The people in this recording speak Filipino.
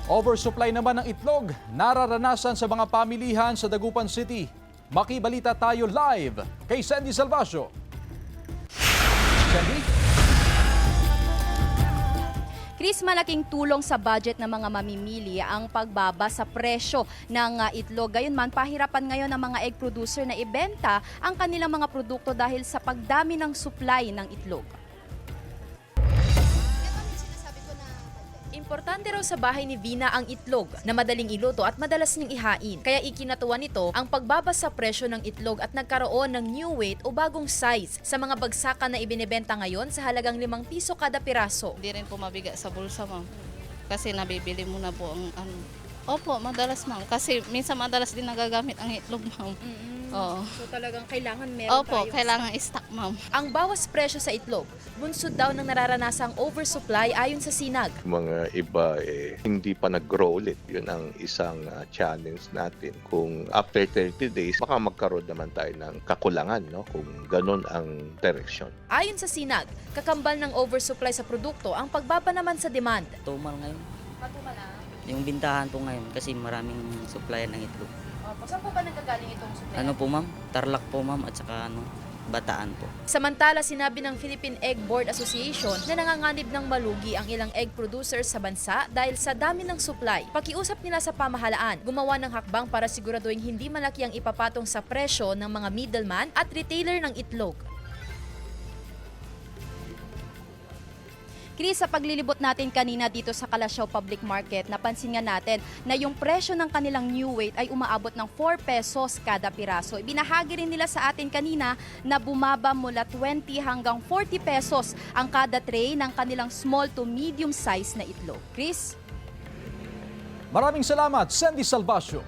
Oversupply naman ng itlog, nararanasan sa mga pamilihan sa Dagupan City. Makibalita tayo live kay Sandy Salvacio. Sandy? Chris, malaking tulong sa budget ng mga mamimili ang pagbaba sa presyo ng itlog. Gayunman, pahirapan ngayon ng mga egg producer na ibenta ang kanilang mga produkto dahil sa pagdami ng supply ng itlog. Importante raw sa bahay ni Vina ang itlog na madaling iluto at madalas niyang ihain. Kaya ikinatuwa nito ang pagbaba sa presyo ng itlog at nagkaroon ng new weight o bagong size sa mga bagsakan na ibinebenta ngayon sa halagang 5 piso kada piraso. Hindi rin po mabigat sa bulsa, ma'am. Kasi nabibili mo na po ang ano. Opo, madalas, ma'am. Kasi minsan madalas din nagagamit ang itlog, ma'am. Oo. So talagang kailangan meron Opo, kailangan i-stock, ma'am. Ang bawas presyo sa itlog, bunsod daw ng nararanasang oversupply ayon sa Sinag. Mga iba hindi pa nag-grow ulit. Yun ang isang challenge natin. Kung after 30 days, baka magkaroon naman tayo ng kakulangan, no? Kung ganun ang direksyon. Ayon sa Sinag, kakambal ng oversupply sa produkto ang pagbaba naman sa demand. Tumal ngayon. Patumala. Yung bintahan po ngayon kasi maraming supplier ng itlog. Opo, saan po ba nagkagaling itong supply? Ano po ma'am? Tarlac po ma'am at saka Bataan po. Samantala, sinabi ng Philippine Egg Board Association na nanganganib ng malugi ang ilang egg producers sa bansa dahil sa dami ng supply. Pakiusap nila sa pamahalaan, gumawa ng hakbang para siguraduhin hindi malaki ang ipapatong sa presyo ng mga middleman at retailer ng itlog. Chris, sa paglilibot natin kanina dito sa Calasiao Public Market, napansin nga natin na yung presyo ng kanilang new weight ay umaabot ng 4 pesos kada piraso. Ibinahagi rin nila sa atin kanina na bumaba mula 20 hanggang 40 pesos ang kada tray ng kanilang small to medium size na itlog. Chris? Maraming salamat, Sandy Salvacio.